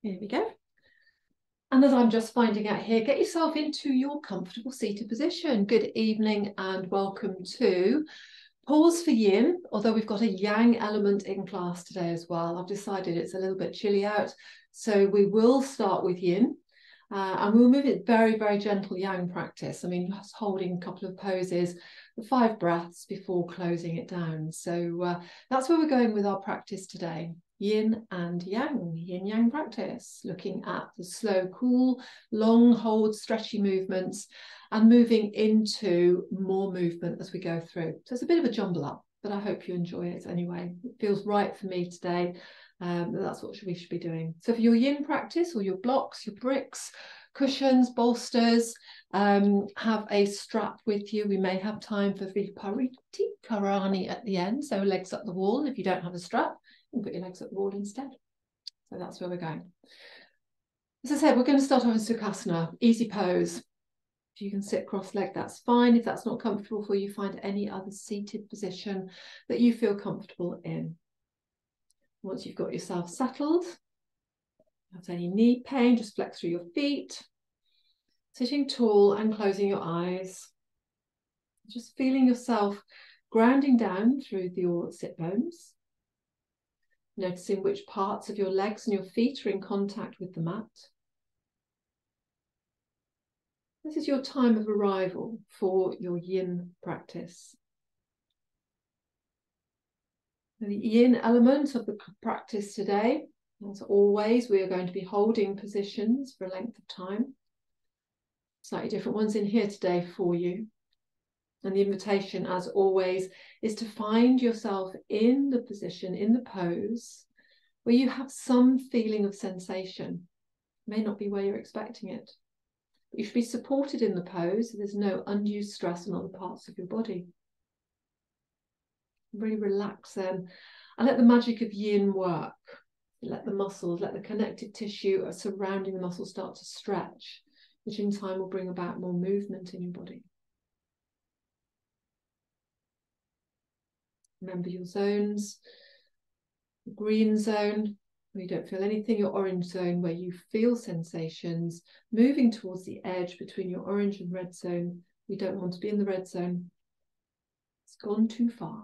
Here we go. And as I'm just finding out here, get yourself into your comfortable seated position. Good evening and welcome to Paws for Yin, although we've got a Yang element in class today as well. I've decided it's a little bit chilly out, so we will start with Yin. And we'll move it very, very gentle Yang practice. I mean, just holding a couple of poses, 5 breaths before closing it down. So that's where we're going with our practice today. Yin and Yang, Yin Yang practice, looking at the slow, cool, long hold, stretchy movements and moving into more movement as we go through. So it's a bit of a jumble up, but I hope you enjoy it anyway. It feels right for me today. That's what we should be doing. So for your Yin practice or your blocks, your bricks, cushions, bolsters, have a strap with you. We may have time for Vipariti Karani at the end, so legs up the wall. If you don't have a strap, you can put your legs up the wall instead. So that's where we're going. As I said, we're going to start off in Sukhasana, easy pose. If you can sit cross-legged, that's fine. If that's not comfortable for you, find any other seated position that you feel comfortable in. Once you've got yourself settled, if there's any knee pain, just flex through your feet, sitting tall and closing your eyes. Just feeling yourself grounding down through your sit bones. Noticing which parts of your legs and your feet are in contact with the mat. This is your time of arrival for your Yin practice. The Yin element of the practice today, as always, we are going to be holding positions for a length of time. Slightly different ones in here today for you. And the invitation, as always, is to find yourself in the position, in the pose, where you have some feeling of sensation. It may not be where you're expecting it. But you should be supported in the pose so there's no undue stress on other parts of your body. Really relax then and let the magic of Yin work. Let the muscles, let the connective tissue surrounding the muscles start to stretch, which in time will bring about more movement in your body. Remember your zones, the green zone, where you don't feel anything, your orange zone, where you feel sensations, moving towards the edge between your orange and red zone. We don't want to be in the red zone. It's gone too far.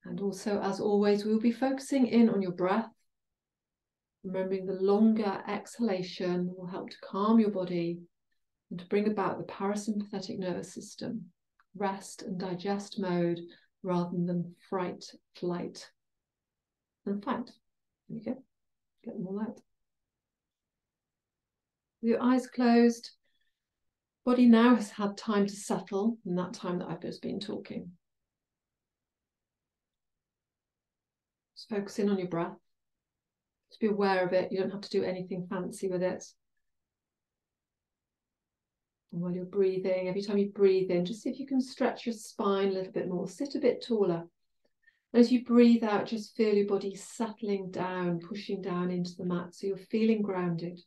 And also, as always, we'll be focusing in on your breath. Remembering the longer exhalation will help to calm your body and to bring about the parasympathetic nervous system, rest and digest mode rather than fright, flight, and fight. There you go. Get them all out. With your eyes closed, body now has had time to settle in that time that I've just been talking. Just focus in on your breath. Just be aware of it. You don't have to do anything fancy with it. And while you're breathing, every time you breathe in, just see if you can stretch your spine a little bit more. Sit a bit taller. As you breathe out, just feel your body settling down, pushing down into the mat, so you're feeling grounded.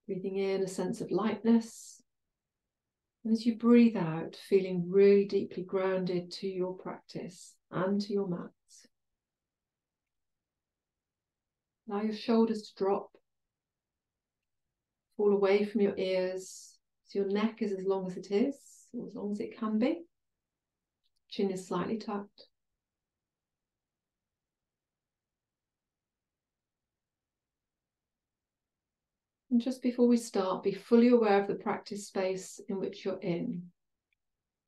Breathing in a sense of lightness. And as you breathe out, feeling really deeply grounded to your practice and to your mat. Allow your shoulders to drop, fall away from your ears, so your neck is as long as it is, or as long as it can be. Chin is slightly tucked. And just before we start, be fully aware of the practice space in which you're in.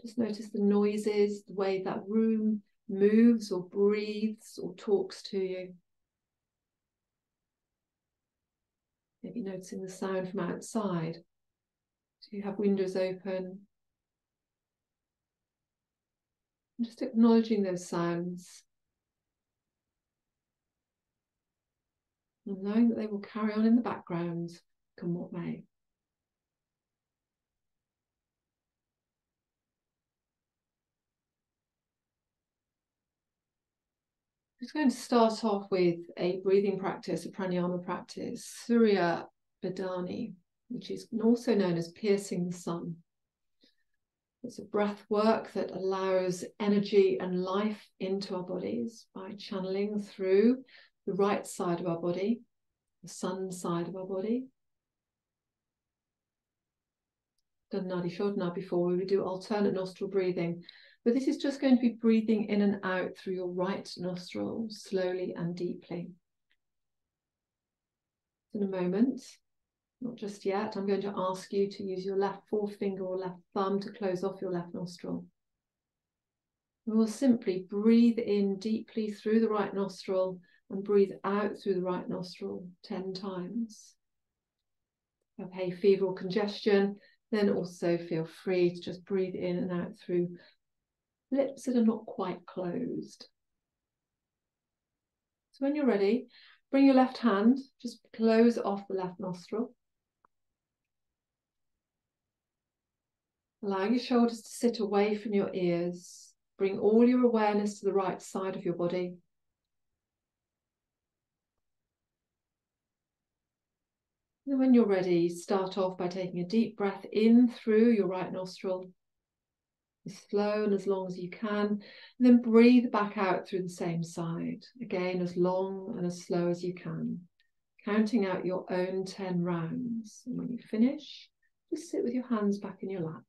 Just notice the noises, the way that room moves or breathes or talks to you. Maybe noticing the sound from outside. So you have windows open. And just acknowledging those sounds. And knowing that they will carry on in the background, come what may. I'm just going to start off with a breathing practice, a pranayama practice, Surya Badani, which is also known as piercing the sun. It's a breath work that allows energy and life into our bodies by channeling through the right side of our body, the sun side of our body. Done Nadi Shodhana before, we would do alternate nostril breathing, but this is just going to be breathing in and out through your right nostril, slowly and deeply. In a moment, not just yet, I'm going to ask you to use your left forefinger or left thumb to close off your left nostril. And we'll simply breathe in deeply through the right nostril and breathe out through the right nostril 10 times. If you have hay fever or congestion, then also feel free to just breathe in and out through lips that are not quite closed. So when you're ready, bring your left hand, just close off the left nostril. Allow your shoulders to sit away from your ears. Bring all your awareness to the right side of your body. And when you're ready, start off by taking a deep breath in through your right nostril, as slow and as long as you can, and then breathe back out through the same side, again as long and as slow as you can, counting out your own 10 rounds. And when you finish, just sit with your hands back in your lap.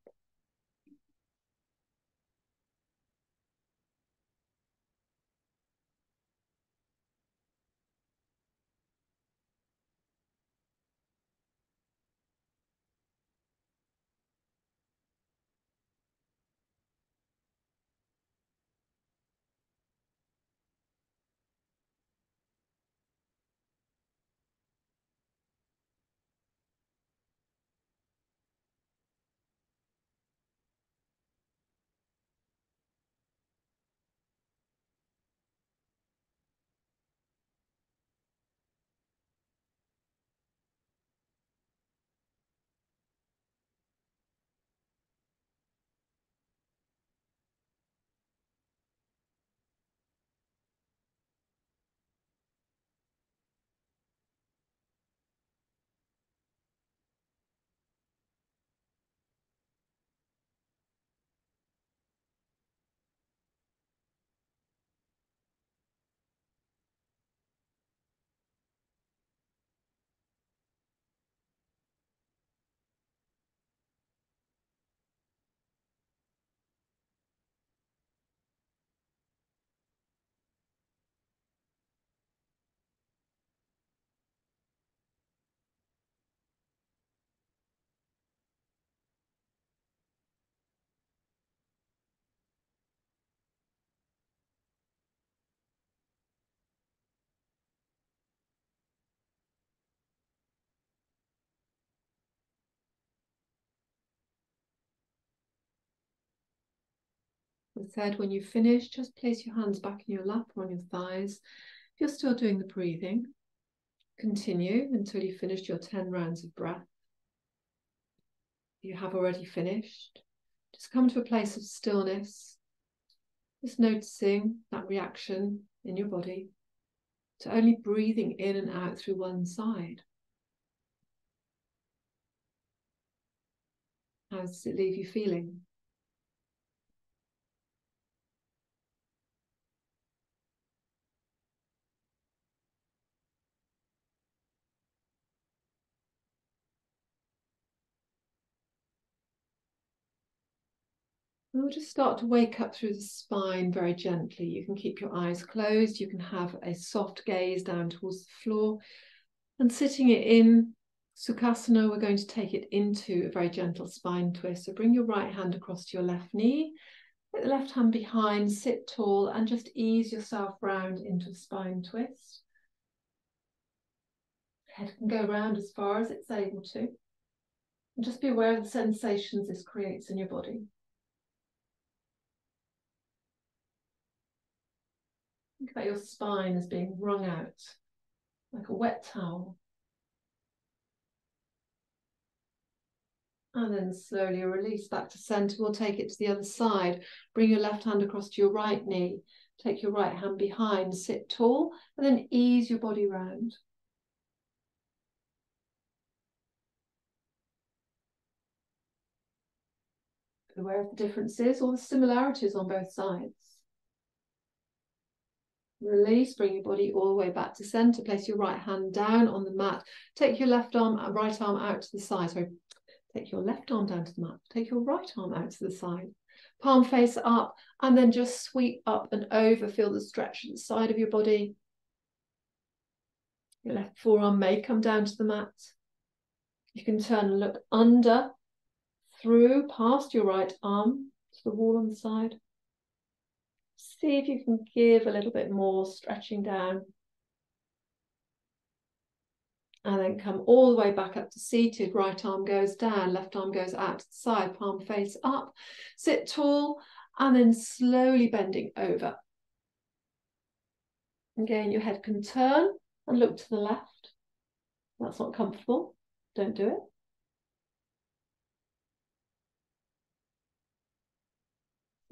As I said, when you finish, just place your hands back in your lap or on your thighs. If you're still doing the breathing, continue until you've finished your 10 rounds of breath. If you have already finished, just come to a place of stillness, just noticing that reaction in your body to only breathing in and out through one side. How does it leave you feeling? And we'll just start to wake up through the spine very gently. You can keep your eyes closed. You can have a soft gaze down towards the floor. And sitting it in Sukhasana, we're going to take it into a very gentle spine twist. So bring your right hand across to your left knee. Put the left hand behind, sit tall, and just ease yourself round into a spine twist. Head can go round as far as it's able to. And just be aware of the sensations this creates in your body. Think about your spine as being wrung out, like a wet towel. And then slowly release back to center. We'll take it to the other side. Bring your left hand across to your right knee. Take your right hand behind, sit tall, and then ease your body round. Aware of the differences or the similarities on both sides. Release, bring your body all the way back to center. Place your right hand down on the mat. Take your left arm, right arm out to the side. Sorry, take your left arm down to the mat. Take your right arm out to the side. Palm face up, and then just sweep up and over. Feel the stretch at the side of your body. Your left forearm may come down to the mat. You can turn and look under, through, past your right arm to the wall on the side. See if you can give a little bit more, stretching down. And then come all the way back up to seated. Right arm goes down, left arm goes out to the side, palm face up. Sit tall, and then slowly bending over. Again, your head can turn and look to the left. That's not comfortable. Don't do it.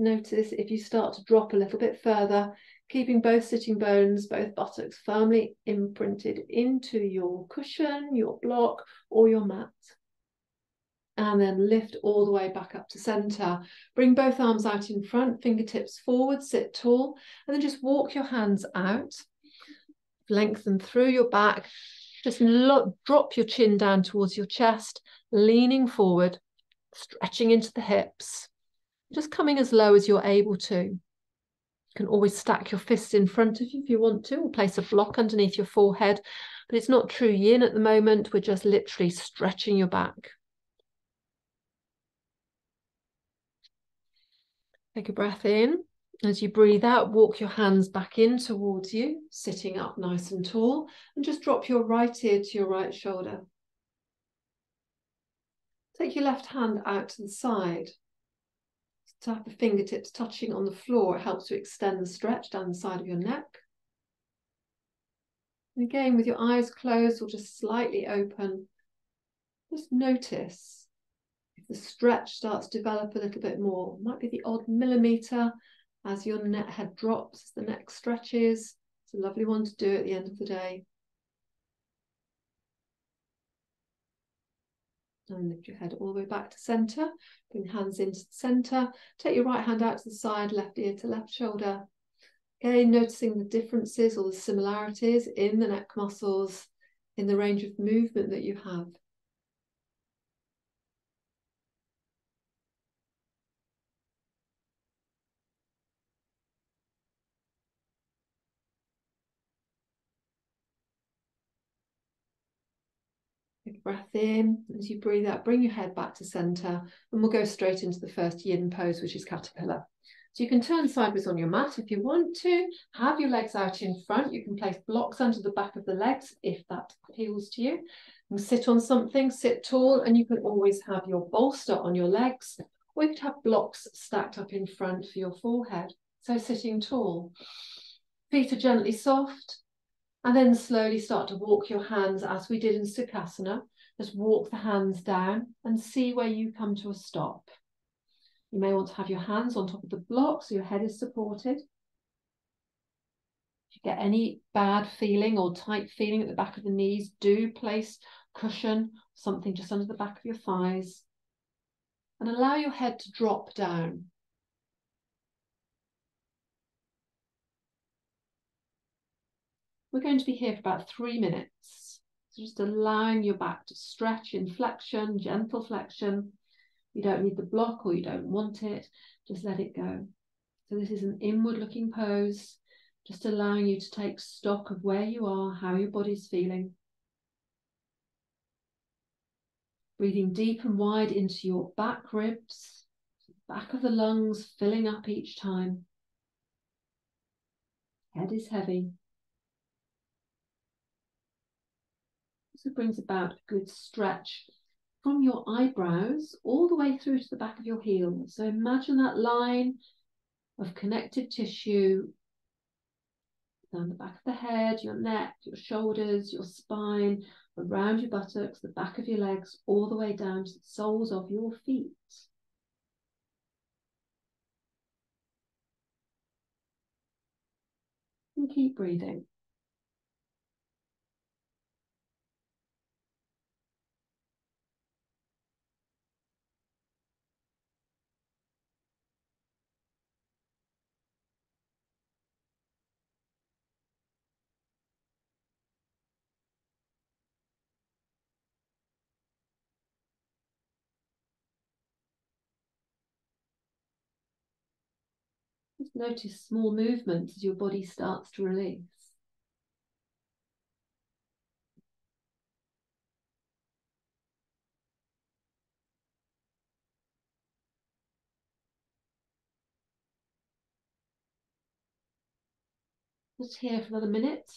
Notice if you start to drop a little bit further, keeping both sitting bones, both buttocks firmly imprinted into your cushion, your block, or your mat. And then lift all the way back up to center. Bring both arms out in front, fingertips forward, sit tall, and then just walk your hands out. Lengthen through your back. Just drop your chin down towards your chest, leaning forward, stretching into the hips. Just coming as low as you're able to. You can always stack your fists in front of you if you want to, or place a block underneath your forehead, but it's not true yin at the moment. We're just literally stretching your back. Take a breath in. As you breathe out, walk your hands back in towards you, sitting up nice and tall, and just drop your right ear to your right shoulder. Take your left hand out to the side. Tap the fingertips touching on the floor. It helps to extend the stretch down the side of your neck. And again, with your eyes closed or just slightly open, just notice if the stretch starts to develop a little bit more. It might be the odd millimetre as your head drops, as the neck stretches. It's a lovely one to do at the end of the day. And lift your head all the way back to centre. Bring hands into the centre. Take your right hand out to the side, left ear to left shoulder. Again, noticing the differences or the similarities in the neck muscles, in the range of movement that you have. Big breath in. As you breathe out, bring your head back to centre, and we'll go straight into the first yin pose, which is caterpillar. So you can turn sideways on your mat if you want to. Have your legs out in front. You can place blocks under the back of the legs if that appeals to you. And sit on something, sit tall, and you can always have your bolster on your legs, or you could have blocks stacked up in front for your forehead. So sitting tall. Feet are gently soft. And then slowly start to walk your hands as we did in Sukhasana. Just walk the hands down and see where you come to a stop. You may want to have your hands on top of the block so your head is supported. If you get any bad feeling or tight feeling at the back of the knees, do place cushion, something just under the back of your thighs. And allow your head to drop down. We're going to be here for about 3 minutes. So just allowing your back to stretch in flexion, gentle flexion. You don't need the block or you don't want it, just let it go. So this is an inward looking pose, just allowing you to take stock of where you are, how your body's feeling. Breathing deep and wide into your back ribs, back of the lungs filling up each time. Head is heavy. Also brings about a good stretch from your eyebrows all the way through to the back of your heels. So imagine that line of connective tissue down the back of the head, your neck, your shoulders, your spine, around your buttocks, the back of your legs, all the way down to the soles of your feet. And keep breathing. Just notice small movements as your body starts to release. Just here for another minute.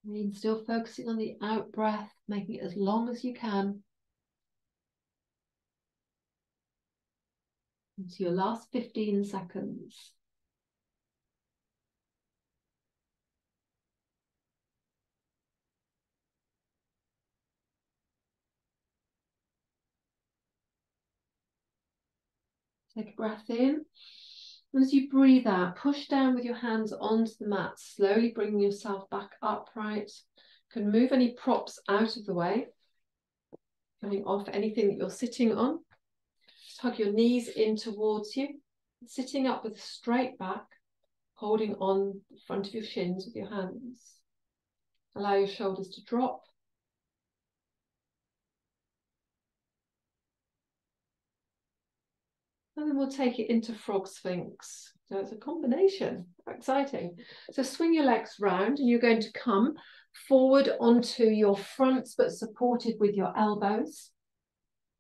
And still focusing on the out breath, making it as long as you can. Into your last 15 seconds. Take a breath in. And as you breathe out, push down with your hands onto the mat, slowly bringing yourself back upright. You can move any props out of the way, coming off anything that you're sitting on. Just hug your knees in towards you, sitting up with a straight back, holding on the front of your shins with your hands. Allow your shoulders to drop. And then we'll take it into frog sphinx. So it's a combination, exciting. So swing your legs round and you're going to come forward onto your fronts, but supported with your elbows.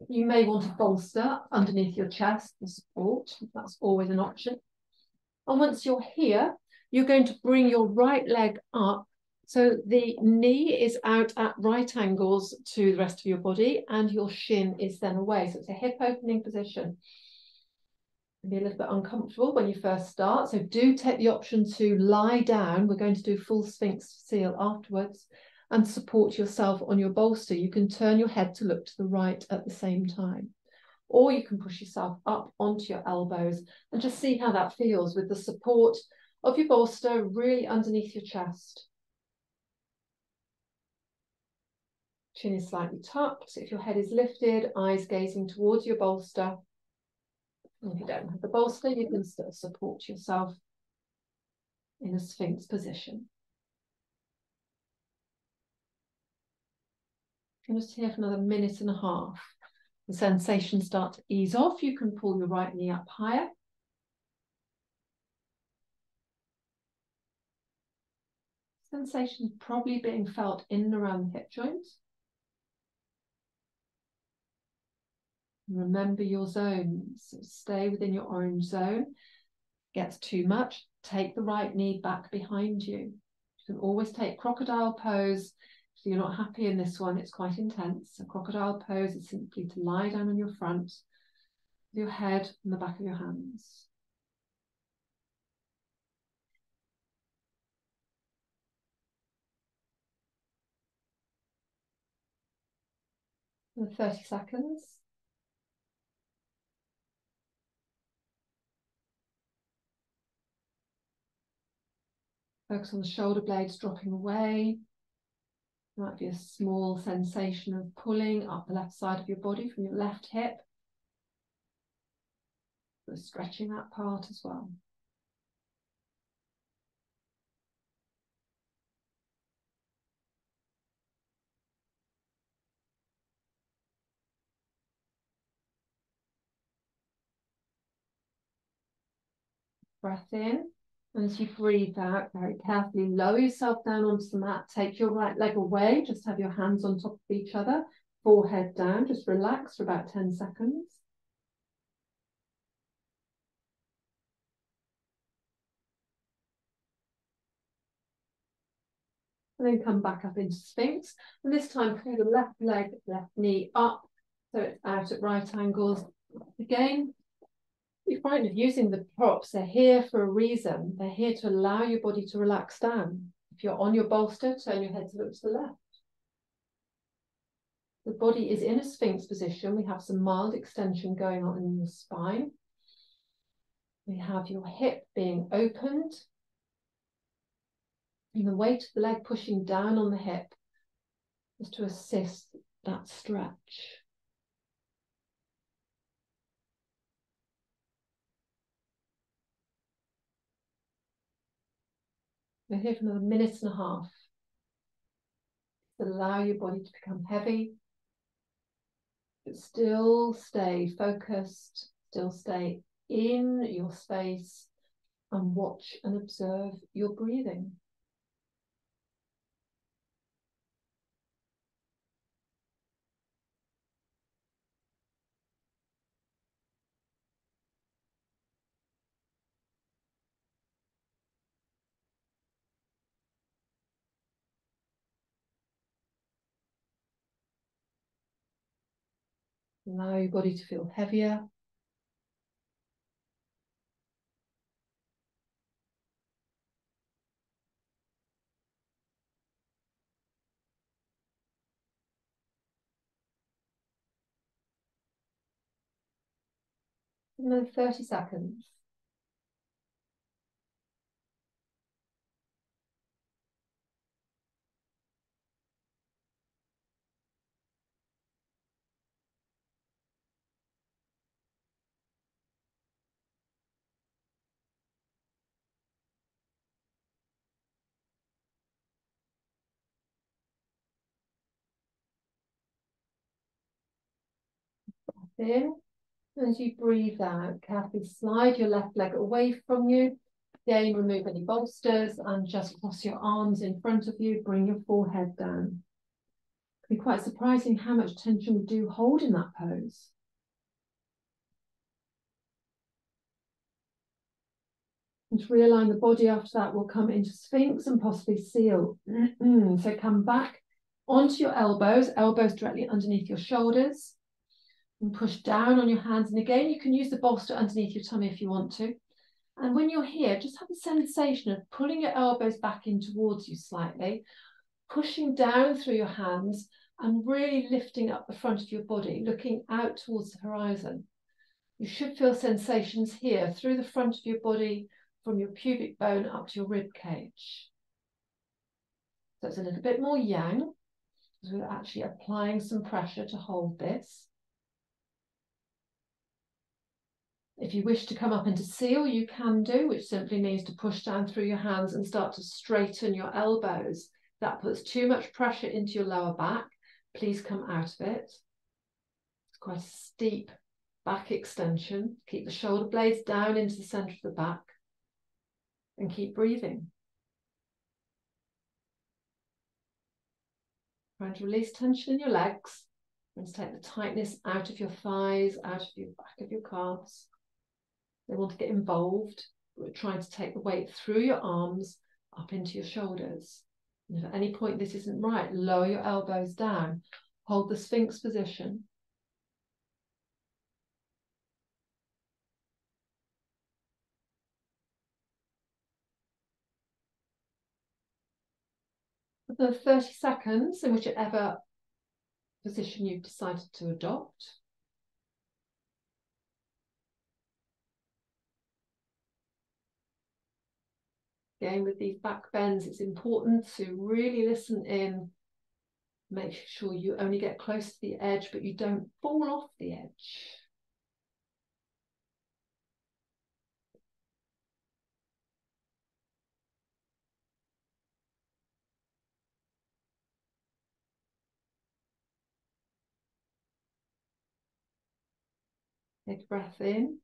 You may want a bolster underneath your chest for support. That's always an option. And once you're here, you're going to bring your right leg up. So the knee is out at right angles to the rest of your body and your shin is then away. So it's a hip opening position. Be a little bit uncomfortable when you first start, so do take the option to lie down. We're going to do full Sphinx seal afterwards, and support yourself on your bolster. You can turn your head to look to the right at the same time, or you can push yourself up onto your elbows and just see how that feels with the support of your bolster really underneath your chest. Chin is slightly tucked. If your head is lifted, eyes gazing towards your bolster. If you don't have the bolster, you can still support yourself in a Sphinx position. I'm just here for another minute and a half. The sensations start to ease off. You can pull your right knee up higher. Sensation probably being felt in and around the hip joints. Remember your zones. So stay within your orange zone. Gets too much, take the right knee back behind you. You can always take crocodile pose. If you're not happy in this one, it's quite intense. A crocodile pose is simply to lie down on your front with your head on the back of your hands. For 30 seconds. Focus on the shoulder blades dropping away. There might be a small sensation of pulling up the left side of your body from your left hip. But stretching that part as well. Breath in. And as you breathe out, very carefully lower yourself down onto the mat. Take your right leg away. Just have your hands on top of each other. Forehead down. Just relax for about 10 seconds. And then come back up into Sphinx. And this time pull the left leg, left knee up. So it's out at right angles. Again, be frightened of using the props. They're here for a reason. They're here to allow your body to relax down. If you're on your bolster, turn your head to look to the left. The body is in a Sphinx position. We have some mild extension going on in your spine. We have your hip being opened and the weight of the leg pushing down on the hip is to assist that stretch. We're here for another minute and a half. Allow your body to become heavy, but still stay focused, still stay in your space and watch and observe your breathing. Allow your body to feel heavier. Another 30 seconds. In. As you breathe out, carefully slide your left leg away from you. Again, remove any bolsters and just cross your arms in front of you. Bring your forehead down. It can be quite surprising how much tension we do hold in that pose. And to realign the body after that, we'll come into Sphinx and possibly seal. So come back onto your elbows, elbows directly underneath your shoulders. And push down on your hands. And again, you can use the bolster underneath your tummy if you want to. And when you're here, just have a sensation of pulling your elbows back in towards you slightly, pushing down through your hands and really lifting up the front of your body, looking out towards the horizon. You should feel sensations here through the front of your body, from your pubic bone up to your rib cage. So it's a little bit more yang, because we're actually applying some pressure to hold this. If you wish to come up into seal, you can do, which simply means to push down through your hands and start to straighten your elbows. That puts too much pressure into your lower back. Please come out of it. It's quite a steep back extension. Keep the shoulder blades down into the center of the back and keep breathing. Trying to release tension in your legs and to take the tightness out of your thighs, out of your back of your calves. They want to get involved. We're trying to take the weight through your arms up into your shoulders. And if at any point this isn't right, lower your elbows down. Hold the Sphinx position. For the 30 seconds, in whichever position you've decided to adopt, again, with these back bends, it's important to really listen in. Make sure you only get close to the edge, but you don't fall off the edge. Take a breath in.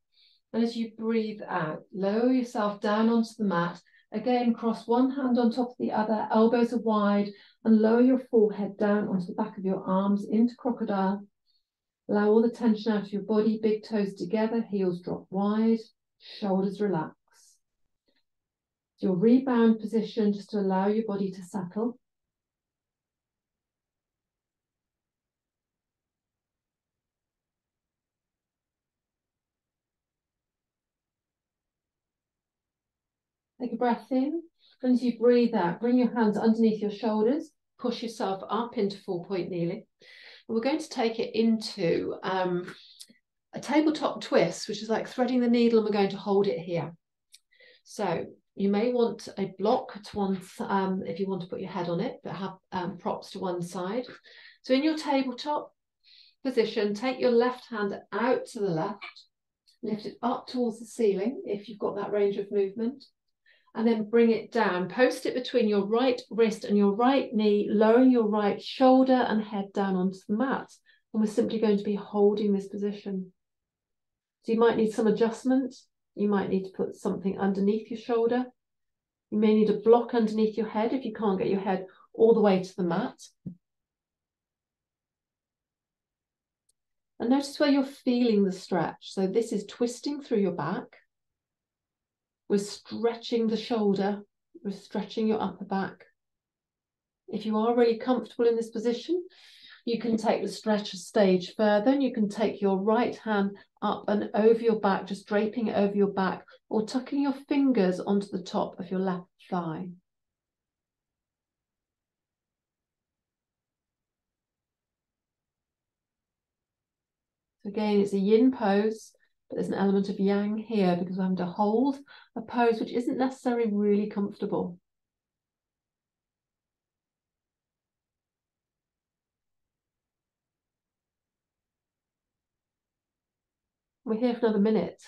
And as you breathe out, lower yourself down onto the mat. Again, cross one hand on top of the other, elbows are wide, and lower your forehead down onto the back of your arms into crocodile. Allow all the tension out of your body, big toes together, heels drop wide, shoulders relax. Your rebound position, just to allow your body to settle. Take a breath in, and as you breathe out, bring your hands underneath your shoulders, push yourself up into 4-point kneeling. And we're going to take it into a a tabletop twist, which is like threading the needle, and we're going to hold it here. So you may want a block to one, if you want to put your head on it, but have props to one side. So in your tabletop position, take your left hand out to the left, lift it up towards the ceiling if you've got that range of movement, and then bring it down. Post it between your right wrist and your right knee, lowering your right shoulder and head down onto the mat. And we're simply going to be holding this position. So you might need some adjustment. You might need to put something underneath your shoulder. You may need a block underneath your head if you can't get your head all the way to the mat. And notice where you're feeling the stretch. So this is twisting through your back. We're stretching the shoulder. We're stretching your upper back. If you are really comfortable in this position, you can take the stretch a stage further, and you can take your right hand up and over your back, just draping it over your back, or tucking your fingers onto the top of your left thigh. So again, it's a yin pose, but there's an element of yang here because we're having to hold a pose which isn't necessarily really comfortable. We're here for another minute.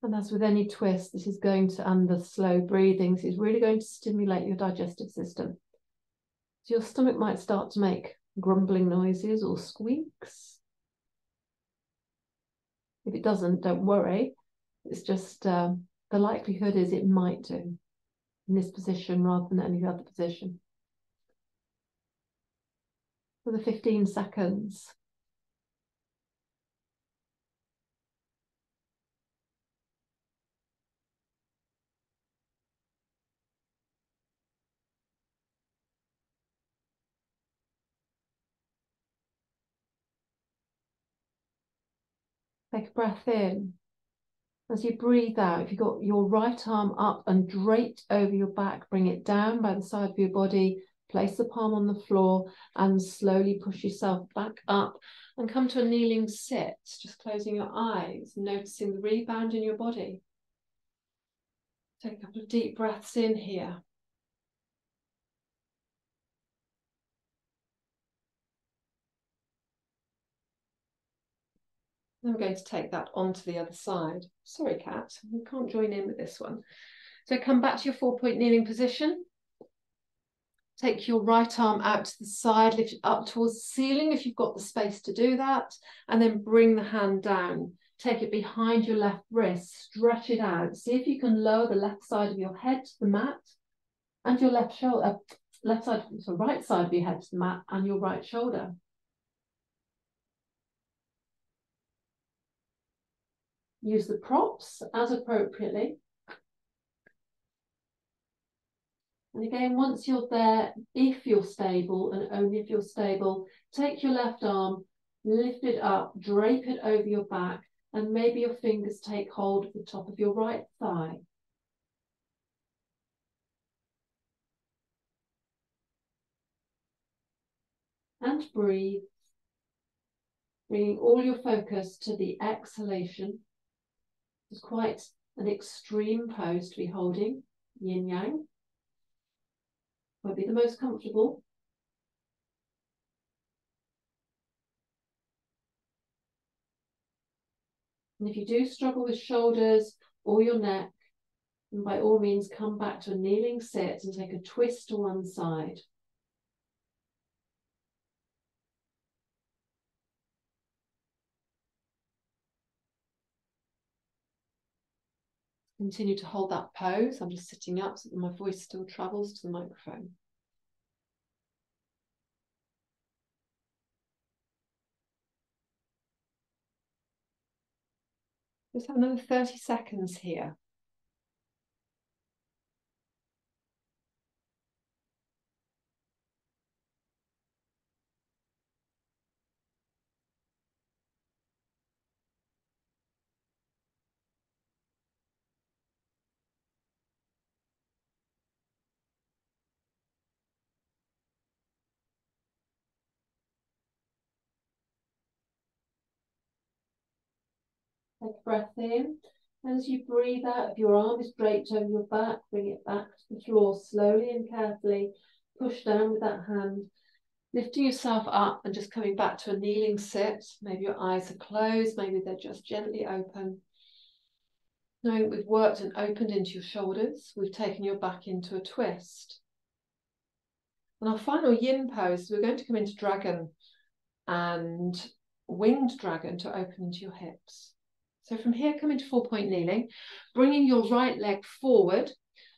And as with any twist, this is going to, and the slow breathing, this is really going to stimulate your digestive system. So your stomach might start to make grumbling noises or squeaks. If it doesn't, don't worry. It's just the likelihood is it might do in this position rather than any other position. For the 15 seconds. Take a breath in. As you breathe out, if you've got your right arm up and draped over your back, bring it down by the side of your body, place the palm on the floor and slowly push yourself back up and come to a kneeling sit, just closing your eyes, noticing the rebound in your body. Take a couple of deep breaths in here. Then we're going to take that onto the other side. Sorry, cat, you can't join in with this one. So come back to your 4-point kneeling position. Take your right arm out to the side, lift it up towards the ceiling if you've got the space to do that, and then bring the hand down. Take it behind your left wrist, stretch it out. See if you can lower the left side of your head to the mat and your left shoulder, right side of your head to the mat and your right shoulder. Use the props as appropriately. And again, once you're there, if you're stable and only if you're stable, take your left arm, lift it up, drape it over your back, and maybe your fingers take hold of the top of your right thigh. And breathe, bringing all your focus to the exhalation. It's quite an extreme pose to be holding, yin yang. Won't be the most comfortable. And if you do struggle with shoulders or your neck, then by all means come back to a kneeling sit and take a twist to one side. Continue to hold that pose. I'm just sitting up so that my voice still travels to the microphone. Just have another 30 seconds here. Take a breath in. And as you breathe out, if your arm is draped over your back, bring it back to the floor slowly and carefully. Push down with that hand. Lifting yourself up and just coming back to a kneeling sit. Maybe your eyes are closed, maybe they're just gently open. Knowing we've worked and opened into your shoulders, we've taken your back into a twist. And our final yin pose, we're going to come into dragon and winged dragon to open into your hips. So from here, come into 4-point kneeling, bringing your right leg forward.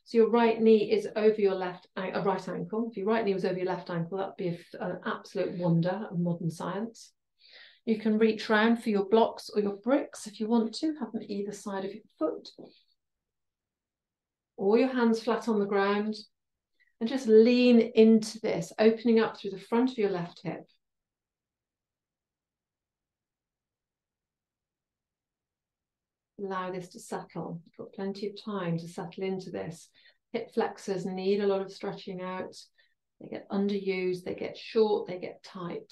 So your right knee is over your right ankle. If your right knee was over your left ankle, that would be an absolute wonder of modern science. You can reach round for your blocks or your bricks if you want to, have them either side of your foot. Or your hands flat on the ground. And just lean into this, opening up through the front of your left hip. Allow this to settle. You've got plenty of time to settle into this. Hip flexors need a lot of stretching out. They get underused, they get short, they get tight.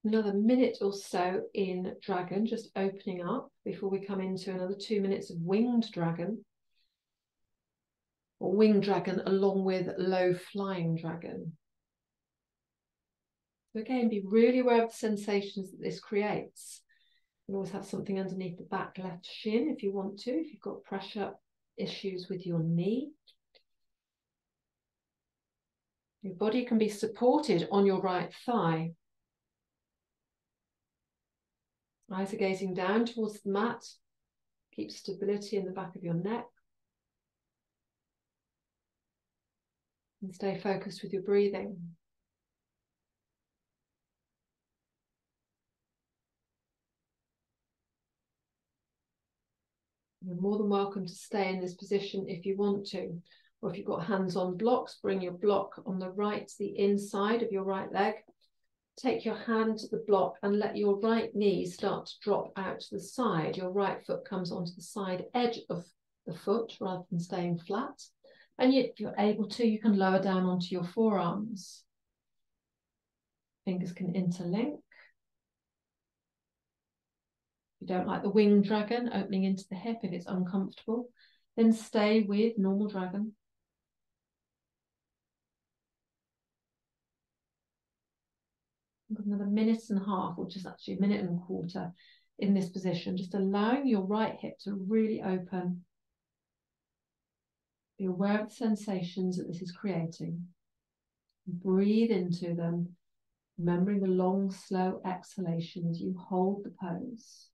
Another minute or so in dragon, just opening up before we come into another 2 minutes of winged dragon. Or winged dragon along with low flying dragon. So again, be really aware of the sensations that this creates. You always have something underneath the back left shin if you want to, if you've got pressure issues with your knee. Your body can be supported on your right thigh. Eyes are gazing down towards the mat. Keep stability in the back of your neck. And stay focused with your breathing. You're more than welcome to stay in this position if you want to. Or if you've got hands on blocks, bring your block on the right to the inside of your right leg. Take your hand to the block and let your right knee start to drop out to the side. Your right foot comes onto the side edge of the foot rather than staying flat. And if you're able to, you can lower down onto your forearms. Fingers can interlink. If you don't like the winged dragon, opening into the hip if it's uncomfortable, then stay with normal dragon. Another minute and a half, or just actually a minute and a quarter in this position, just allowing your right hip to really open. Be aware of the sensations that this is creating. Breathe into them, remembering the long, slow exhalation as you hold the pose.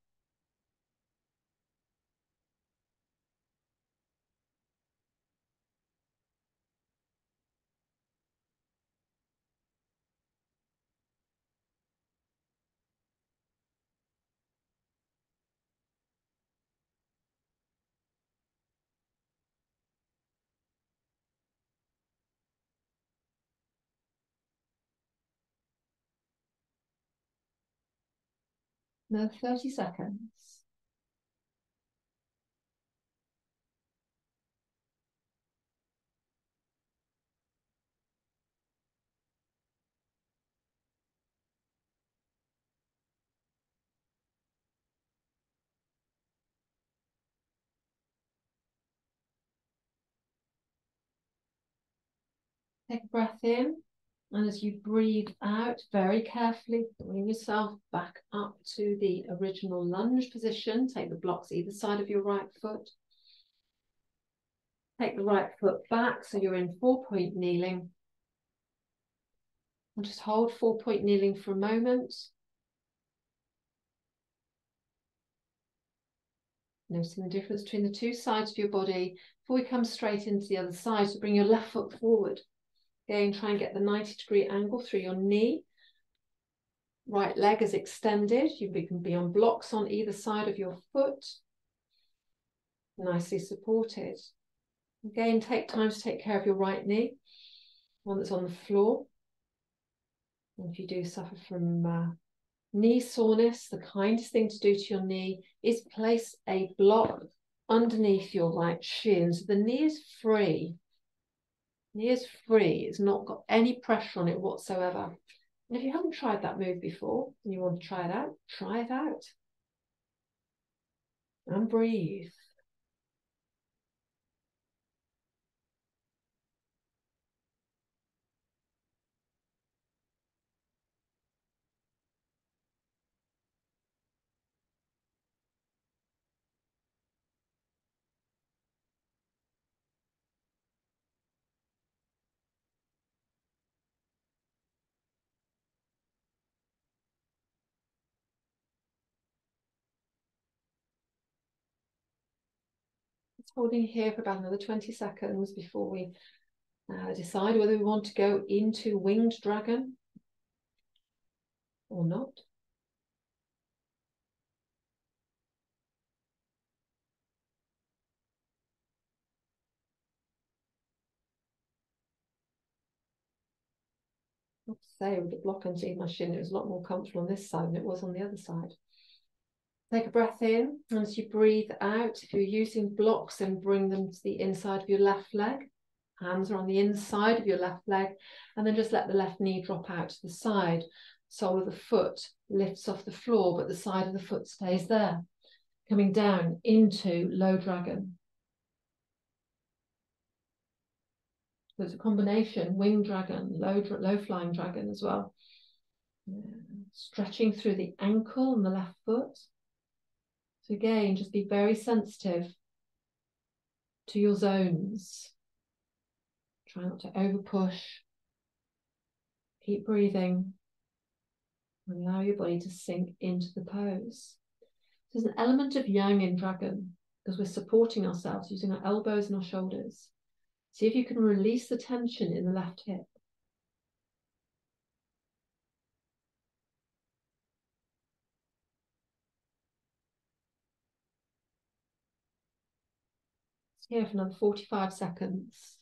Another 30 seconds. Take a breath in, and as you breathe out, very carefully bring yourself back up to the original lunge position. Take the blocks either side of your right foot. Take the right foot back so you're in 4-point kneeling. And just hold 4-point kneeling for a moment. Noticing the difference between the two sides of your body before we come straight into the other side. So bring your left foot forward. Again, try and get the 90-degree angle through your knee. Right leg is extended. You can be on blocks on either side of your foot. Nicely supported. Again, take time to take care of your right knee, one that's on the floor. And if you do suffer from knee soreness, the kindest thing to do to your knee is place a block underneath your right shin. So the knee is free. Knee is free. It's not got any pressure on it whatsoever. And if you haven't tried that move before and you want to try it out. And breathe. It's holding here for about another 20 seconds before we decide whether we want to go into winged dragon or not. I have to say, with the block underneath my shin, it was a lot more comfortable on this side than it was on the other side. Take a breath in, and as you breathe out, if you're using blocks, then bring them to the inside of your left leg. Hands are on the inside of your left leg, and then just let the left knee drop out to the side. Sole of the foot lifts off the floor, but the side of the foot stays there. Coming down into low dragon. There's a combination, winged dragon, low flying dragon as well. Stretching through the ankle and the left foot. So again, just be very sensitive to your zones. Try not to over push. Keep breathing. Allow your body to sink into the pose. There's an element of yang in dragon because we're supporting ourselves using our elbows and our shoulders. See if you can release the tension in the left hip. Here for another 45 seconds.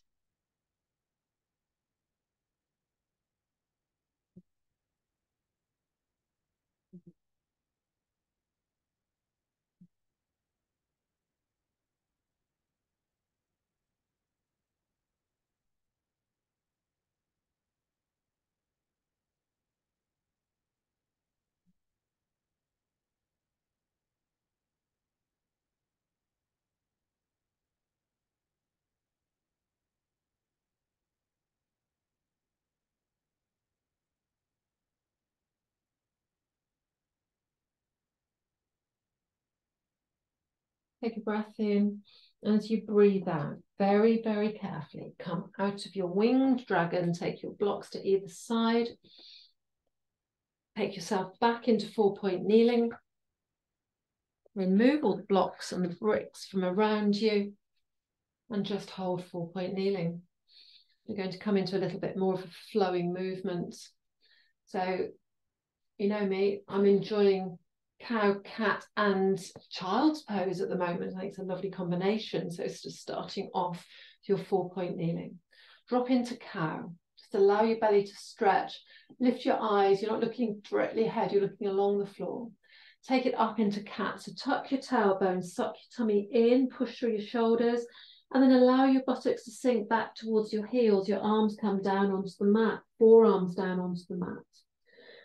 Take a breath in, and as you breathe out, very, very carefully, come out of your winged dragon, take your blocks to either side, take yourself back into 4-point kneeling, remove all the blocks and the bricks from around you, and just hold 4-point kneeling. We're going to come into a little bit more of a flowing movement. So, you know me, I'm enjoying cow, cat and child's pose at the moment. I think it's a lovely combination. So it's just starting off with your 4-point kneeling. Drop into cow. Just allow your belly to stretch. Lift your eyes. You're not looking directly ahead. You're looking along the floor. Take it up into cat. So tuck your tailbone, suck your tummy in, push through your shoulders, and then allow your buttocks to sink back towards your heels. Your arms come down onto the mat, forearms down onto the mat.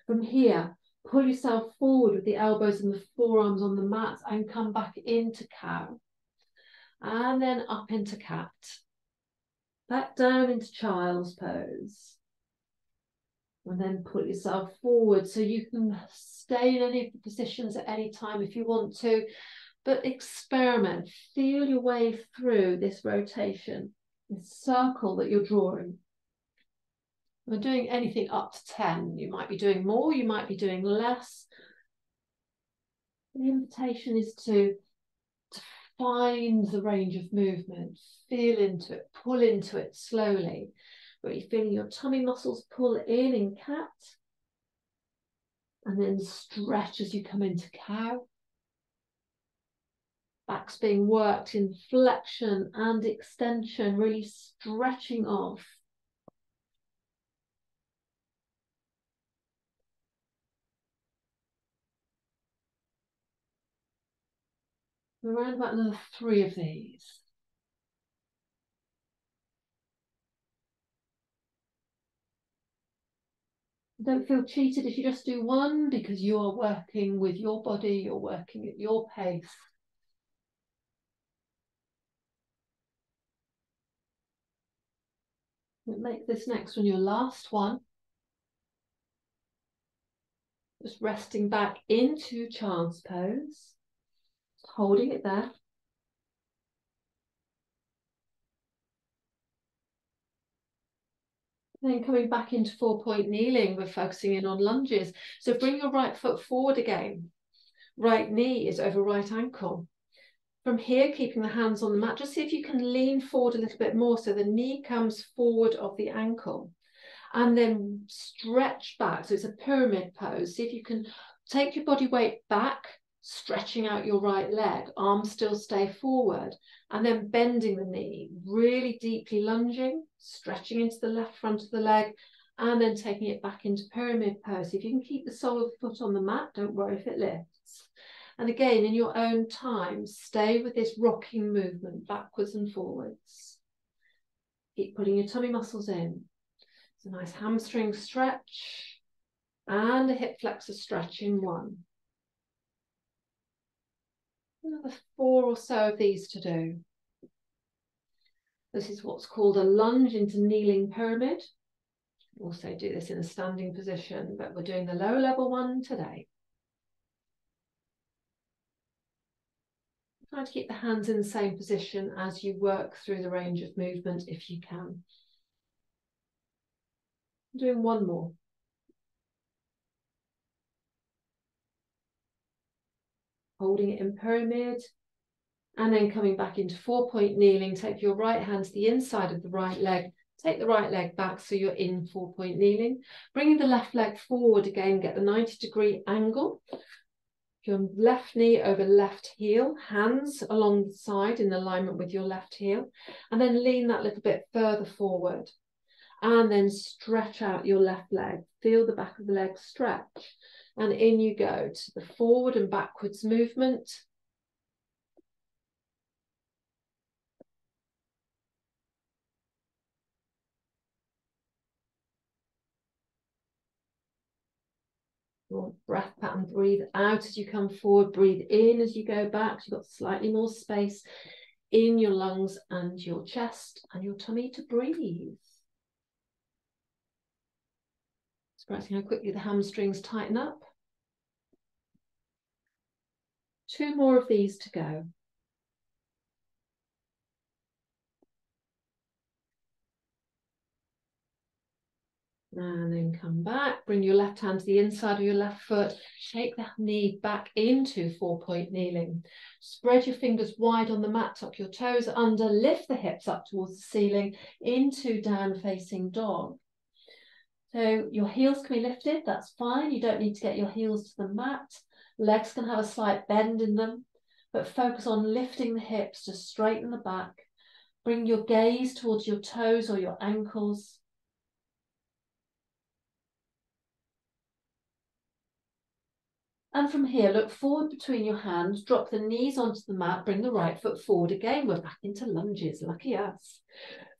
From here, pull yourself forward with the elbows and the forearms on the mat and come back into cow. And then up into cat. Back down into child's pose. And then pull yourself forward so you can stay in any of the positions at any time if you want to. But experiment. Feel your way through this rotation, this circle that you're drawing. We're doing anything up to 10. You might be doing more, you might be doing less. The invitation is to find the range of movement, feel into it, pull into it slowly. Where you're feeling your tummy muscles pull in cat, and then stretch as you come into cow. Back's being worked in flexion and extension, really stretching off. Around about another 3 of these. Don't feel cheated if you just do one, because you are working with your body, you're working at your pace. Make this next one your last one. Just resting back into child's pose, holding it there. Then coming back into 4-point kneeling, we're focusing in on lunges. So bring your right foot forward again. Right knee is over right ankle. From here, keeping the hands on the mat, just see if you can lean forward a little bit more so the knee comes forward of the ankle. And then stretch back. So it's a pyramid pose. See if you can take your body weight back, stretching out your right leg, arms still stay forward, and then bending the knee, really deeply lunging, stretching into the left front of the leg, and then taking it back into pyramid pose. If you can keep the sole of the foot on the mat, don't worry if it lifts. And again, in your own time, stay with this rocking movement backwards and forwards. Keep putting your tummy muscles in. It's a nice hamstring stretch and a hip flexor stretch in one. Another 4 or so of these to do. This is what's called a lunge into kneeling pyramid. Also do this in a standing position, but we're doing the low level one today. Try to keep the hands in the same position as you work through the range of movement if you can. Doing one more. Holding it in pyramid, and then coming back into 4-point kneeling. Take your right hand to the inside of the right leg. Take the right leg back so you're in 4-point kneeling. Bringing the left leg forward again, get the 90-degree angle. Your left knee over left heel, hands along the side in alignment with your left heel, and then lean that little bit further forward. And then stretch out your left leg. Feel the back of the leg stretch. And in you go to the forward and backwards movement. Your breath pattern, breathe out as you come forward, breathe in as you go back. You've got slightly more space in your lungs and your chest and your tummy to breathe. Surprising how quickly the hamstrings tighten up. 2 more of these to go. And then come back, bring your left hand to the inside of your left foot, shake the knee back into 4-point kneeling. Spread your fingers wide on the mat, tuck your toes under, lift the hips up towards the ceiling into down facing dog. So your heels can be lifted, that's fine. You don't need to get your heels to the mat. Legs can have a slight bend in them, but focus on lifting the hips to straighten the back. Bring your gaze towards your toes or your ankles. And from here, look forward between your hands, drop the knees onto the mat, bring the right foot forward again. We're back into lunges, lucky us.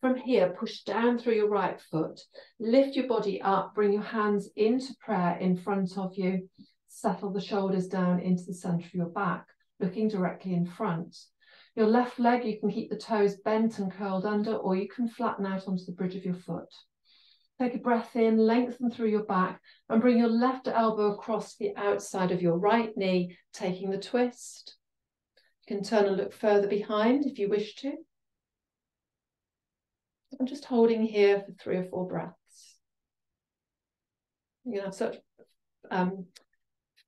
From here, push down through your right foot, lift your body up, bring your hands into prayer in front of you, settle the shoulders down into the center of your back, looking directly in front. Your left leg, you can keep the toes bent and curled under, or you can flatten out onto the bridge of your foot. Take a breath in, lengthen through your back, and bring your left elbow across the outside of your right knee, taking the twist. You can turn and look further behind if you wish to. I'm just holding here for 3 or 4 breaths. You're going to have such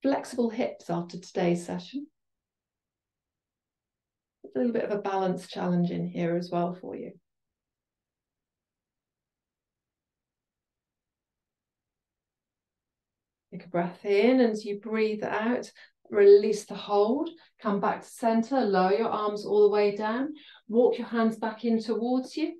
flexible hips after today's session. A little bit of a balance challenge in here as well for you. Take a breath in, and as you breathe out, release the hold, come back to center, lower your arms all the way down, walk your hands back in towards you,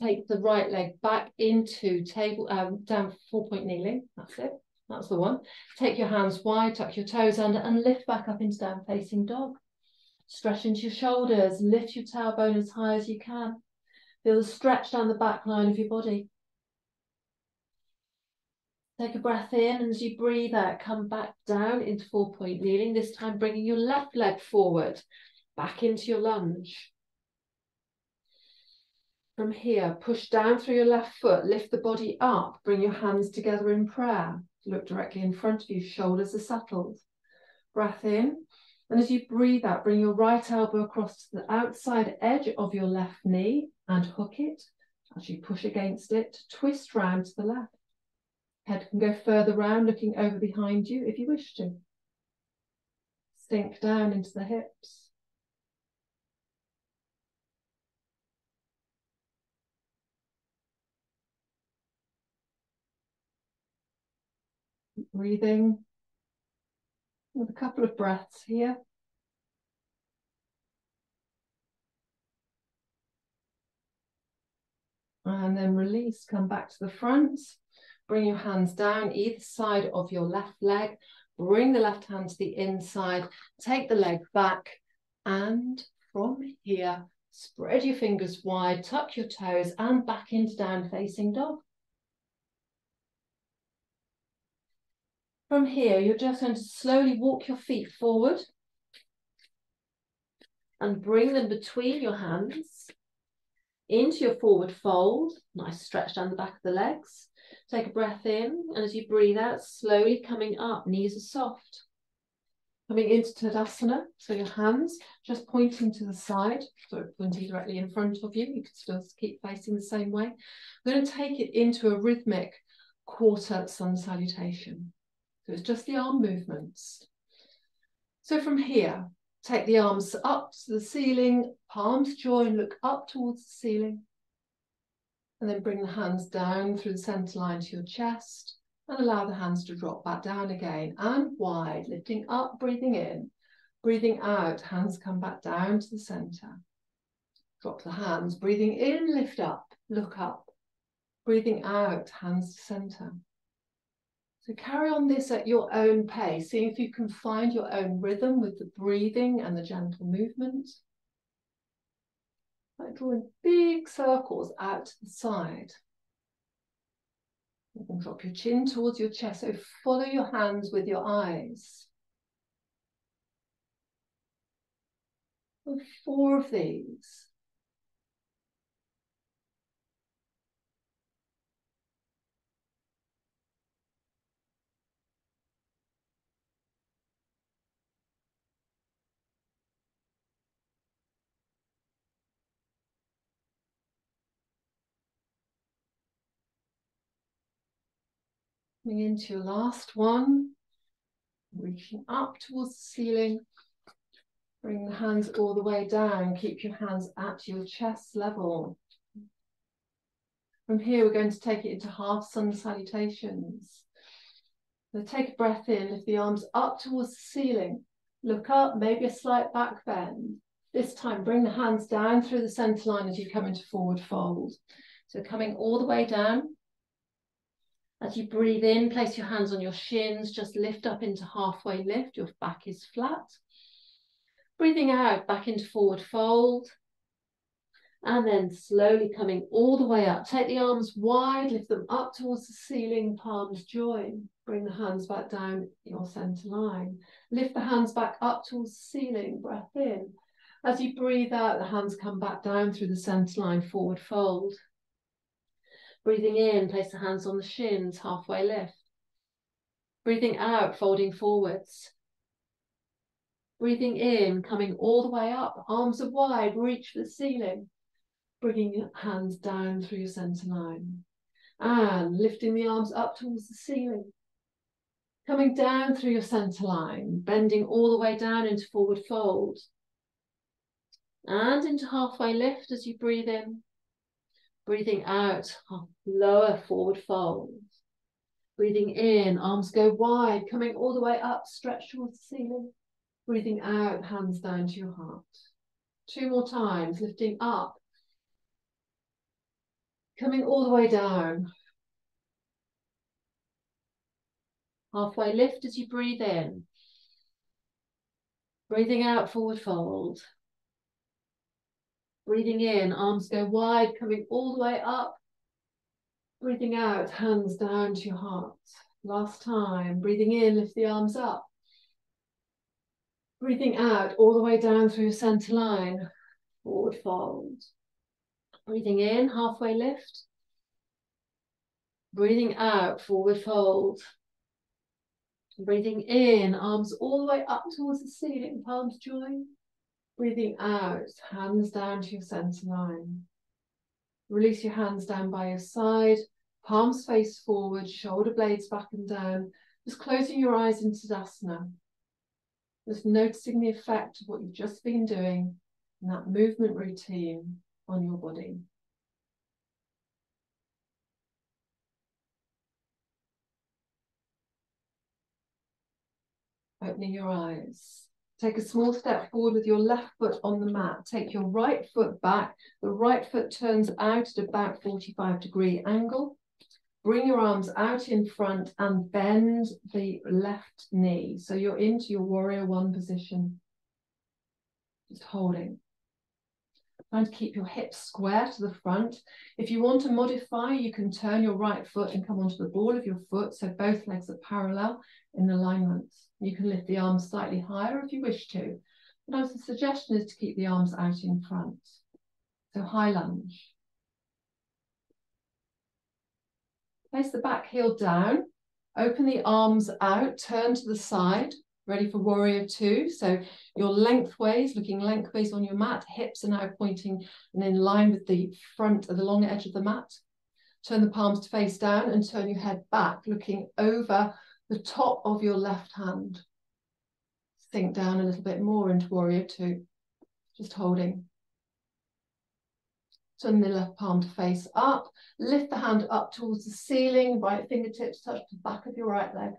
take the right leg back into table, down 4-point kneeling, that's it, that's the one. Take your hands wide, tuck your toes under, and lift back up into down facing dog. Stretch into your shoulders, lift your tailbone as high as you can. Feel the stretch down the back line of your body. Take a breath in, and as you breathe out, come back down into 4-point kneeling, this time bringing your left leg forward, back into your lunge. From here, push down through your left foot, lift the body up, bring your hands together in prayer. Look directly in front of you, shoulders are settled. Breath in, and as you breathe out, bring your right elbow across to the outside edge of your left knee and hook it. As you push against it, twist round to the left. Head can go further round, looking over behind you if you wish to. Sink down into the hips. Breathing with a couple of breaths here. And then release, come back to the front. Bring your hands down either side of your left leg. Bring the left hand to the inside. Take the leg back. And from here, spread your fingers wide, tuck your toes and back into down facing dog. From here, you're just going to slowly walk your feet forward and bring them between your hands into your forward fold. Nice stretch down the back of the legs. Take a breath in, and as you breathe out, slowly coming up, knees are soft. Coming into Tadasana, so your hands just pointing to the side, so pointing directly in front of you. You can still keep facing the same way. I'm going to take it into a rhythmic quarter sun salutation. So it's just the arm movements. So from here, take the arms up to the ceiling, palms join, look up towards the ceiling. And then bring the hands down through the centre line to your chest and allow the hands to drop back down again and wide, lifting up, breathing in, breathing out, hands come back down to the centre. Drop the hands, breathing in, lift up, look up, breathing out, hands to centre. So carry on this at your own pace, seeing if you can find your own rhythm with the breathing and the gentle movement. Like drawing big circles out to the side. You can drop your chin towards your chest, so follow your hands with your eyes. 4 of these. Coming into your last one, reaching up towards the ceiling. Bring the hands all the way down. Keep your hands at your chest level. From here, we're going to take it into half sun salutations. So take a breath in, lift the arms up towards the ceiling. Look up, maybe a slight back bend. This time, bring the hands down through the centre line as you come into forward fold. So coming all the way down. As you breathe in, place your hands on your shins, just lift up into halfway lift, your back is flat. Breathing out, back into forward fold. And then slowly coming all the way up. Take the arms wide, lift them up towards the ceiling, palms join. Bring the hands back down your centre line. Lift the hands back up towards the ceiling, breath in. As you breathe out, the hands come back down through the centre line, forward fold. Breathing in, place the hands on the shins, halfway lift. Breathing out, folding forwards. Breathing in, coming all the way up, arms are wide, reach for the ceiling. Bringing your hands down through your centre line. And lifting the arms up towards the ceiling. Coming down through your centre line, bending all the way down into forward fold. And into halfway lift as you breathe in. Breathing out, lower forward fold. Breathing in, arms go wide, coming all the way up, stretch towards the ceiling. Breathing out, hands down to your heart. 2 more times, lifting up. Coming all the way down. Halfway lift as you breathe in. Breathing out, forward fold. Breathing in, arms go wide, coming all the way up. Breathing out, hands down to your heart. Last time, breathing in, lift the arms up. Breathing out, all the way down through your center line. Forward fold. Breathing in, halfway lift. Breathing out, forward fold. Breathing in, arms all the way up towards the ceiling, palms join. Breathing out, hands down to your center line. Release your hands down by your side, palms face forward, shoulder blades back and down. Just closing your eyes in Tadasana. Just noticing the effect of what you've just been doing in that movement routine on your body. Opening your eyes. Take a small step forward with your left foot on the mat. Take your right foot back. The right foot turns out at about 45-degree angle. Bring your arms out in front and bend the left knee. So you're into your warrior one position. Just holding. Trying to keep your hips square to the front. If you want to modify, you can turn your right foot and come onto the ball of your foot so both legs are parallel in alignment. You can lift the arms slightly higher if you wish to. But the suggestion is to keep the arms out in front. So high lunge. Place the back heel down. Open the arms out, turn to the side. Ready for warrior two. So you're lengthways, looking lengthways on your mat. Hips are now pointing and in line with the front of the long edge of the mat. Turn the palms to face down and turn your head back, looking over the top of your left hand. Sink down a little bit more into warrior two. Just holding. Turn the left palm to face up. Lift the hand up towards the ceiling. Right fingertips touch the back of your right leg.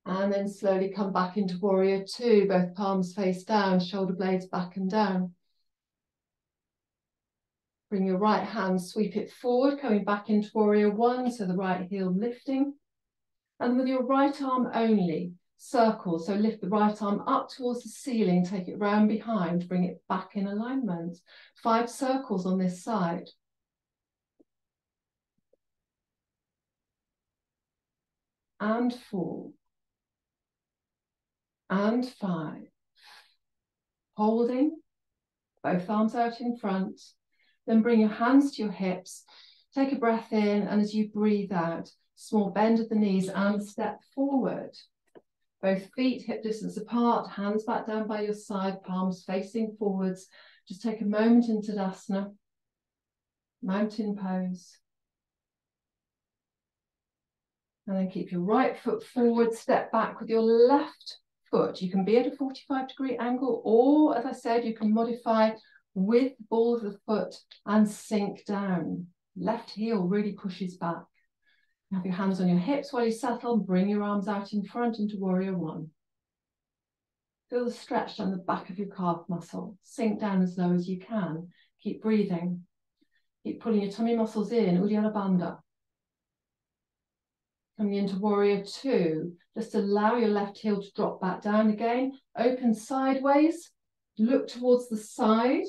And then slowly come back into warrior two, both palms face down, shoulder blades back and down. Bring your right hand, sweep it forward, coming back into warrior one, so the right heel lifting. And with your right arm only, circle, so lift the right arm up towards the ceiling, take it round behind, bring it back in alignment. 5 circles on this side. And 4. And 5. Holding, both arms out in front. Then bring your hands to your hips. Take a breath in, and as you breathe out, small bend of the knees and step forward. Both feet hip distance apart, hands back down by your side, palms facing forwards. Just take a moment in Tadasana, mountain pose. And then keep your right foot forward, step back with your left foot. You can be at a 45-degree angle, or as I said, you can modify with the ball of the foot and sink down. Left heel really pushes back. Have your hands on your hips while you settle. Bring your arms out in front into warrior one. Feel the stretch down the back of your calf muscle. Sink down as low as you can. Keep breathing. Keep pulling your tummy muscles in. Uddiyana Bandha. Coming into warrior two. Just allow your left heel to drop back down again. Open sideways. Look towards the side.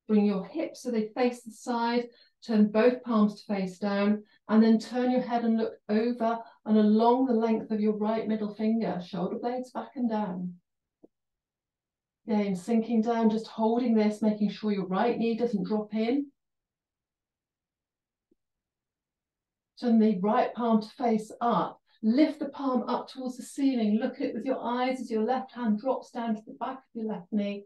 Bring your hips so they face the side. Turn both palms to face down. And then turn your head and look over and along the length of your right middle finger. Shoulder blades back and down. Again, sinking down, just holding this, making sure your right knee doesn't drop in. Turn the right palm to face up. Lift the palm up towards the ceiling. Look at it with your eyes as your left hand drops down to the back of your left knee.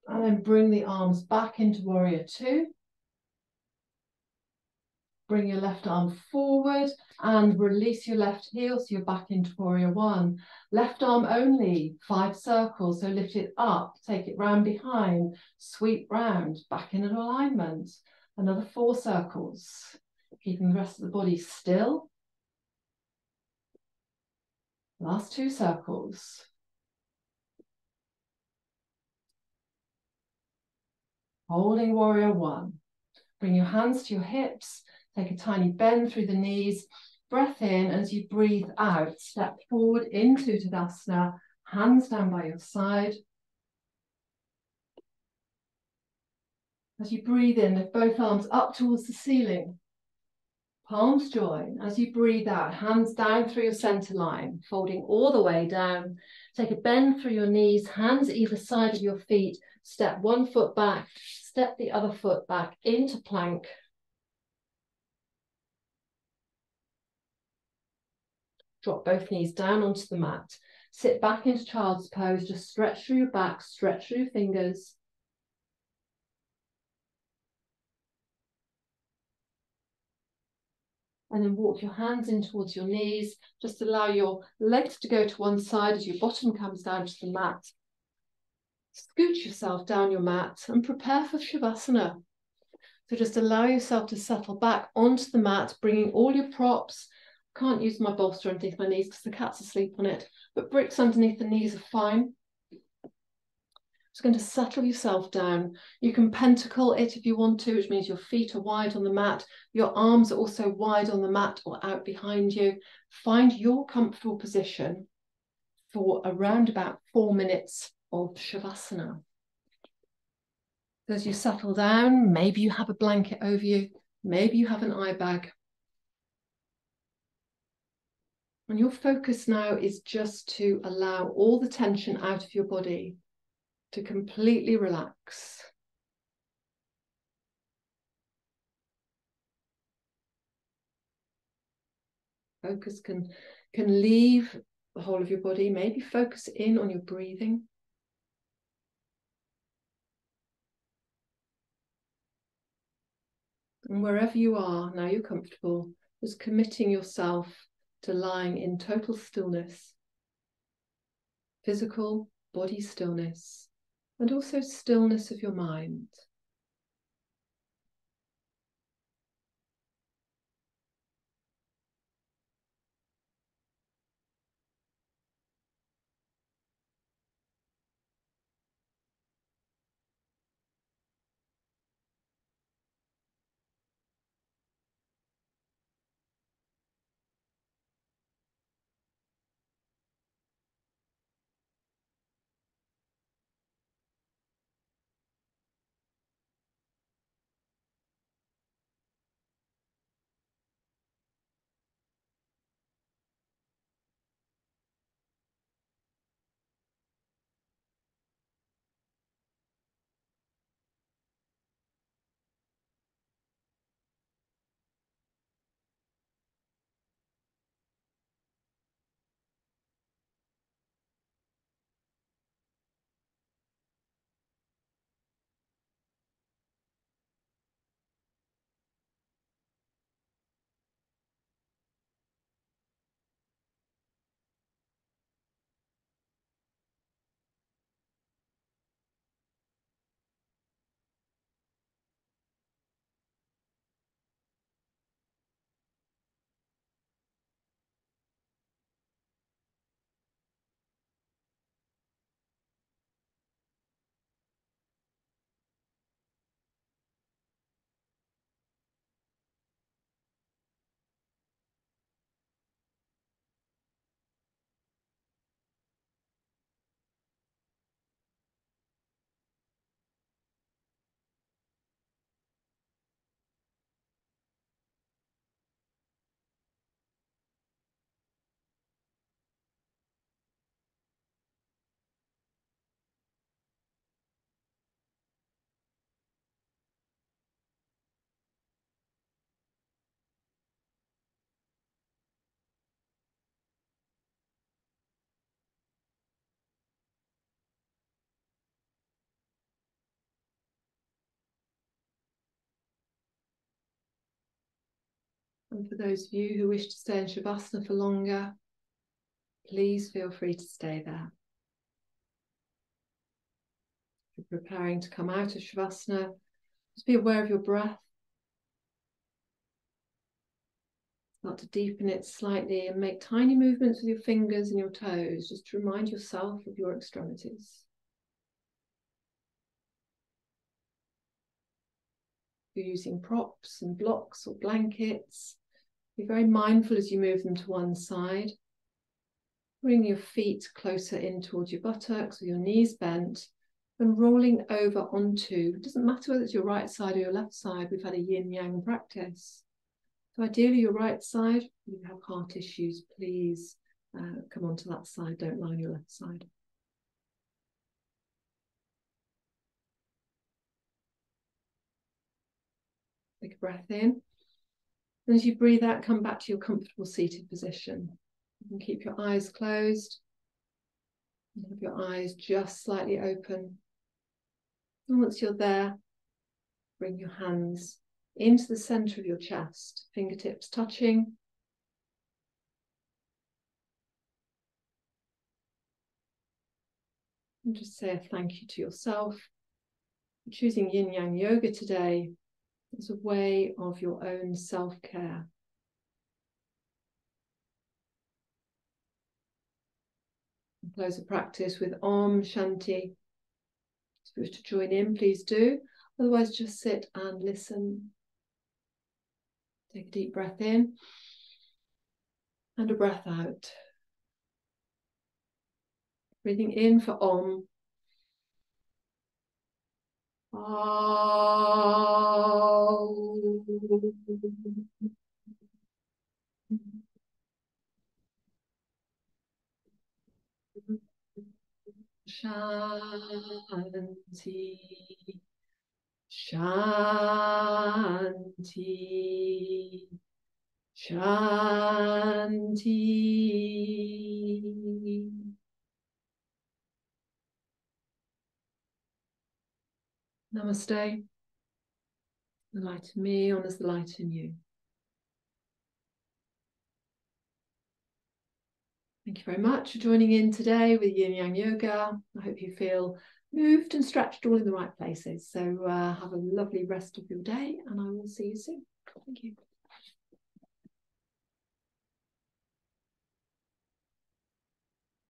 And then bring the arms back into warrior two. Bring your left arm forward and release your left heel so you're back into warrior one. Left arm only, 5 circles. So lift it up, take it round behind, sweep round, back in alignment. Another 4 circles. Keeping the rest of the body still. Last 2 circles. Holding warrior one. Bring your hands to your hips. Take a tiny bend through the knees, breath in, and as you breathe out, step forward into Tadasana, hands down by your side. As you breathe in, lift both arms up towards the ceiling. Palms join. As you breathe out, hands down through your center line, folding all the way down. Take a bend through your knees, hands either side of your feet. Step one foot back, step the other foot back into plank. Drop both knees down onto the mat. Sit back into child's pose. Just stretch through your back, stretch through your fingers. And then walk your hands in towards your knees. Just allow your legs to go to one side as your bottom comes down to the mat. Scooch yourself down your mat and prepare for Shavasana. So just allow yourself to settle back onto the mat, bringing all your props. Can't use my bolster underneath my knees because the cat's asleep on it, but bricks underneath the knees are fine. Just going to settle yourself down. You can pentacle it if you want to, which means your feet are wide on the mat. Your arms are also wide on the mat or out behind you. Find your comfortable position for around about 4 minutes of Shavasana. So as you settle down, maybe you have a blanket over you, maybe you have an eye bag. And your focus now is just to allow all the tension out of your body, to completely relax. Focus can leave the whole of your body. Maybe focus in on your breathing. And wherever you are, now you're comfortable, just committing yourself to lying in total stillness. Physical body stillness, and also stillness of your mind. And for those of you who wish to stay in Shavasana for longer, please feel free to stay there. If you're preparing to come out of Shavasana, just be aware of your breath. Start to deepen it slightly and make tiny movements with your fingers and your toes, just to remind yourself of your extremities. you're using props and blocks or blankets, be very mindful as you move them to one side. Bring your feet closer in towards your buttocks or your knees bent and rolling over onto, it doesn't matter whether it's your right side or your left side, we've had a yin-yang practice. So ideally your right side, if you have heart issues, please come onto that side, don't lie on your left side. Take a breath in. And as you breathe out, come back to your comfortable seated position. You can keep your eyes closed. And have your eyes just slightly open. And once you're there, bring your hands into the center of your chest, fingertips touching. And just say a thank you to yourself for choosing yin-yang yoga today as a way of your own self-care. Close the practice with Om Shanti. If you wish to join in, please do. Otherwise, just sit and listen. Take a deep breath in and a breath out. Breathing in for Om. Shanti, Shanti, Shanti. Namaste. The light in me honours the light in you. Thank you very much for joining in today with Yin Yang Yoga. I hope you feel moved and stretched all in the right places. So have a lovely rest of your day and I will see you soon. Thank you.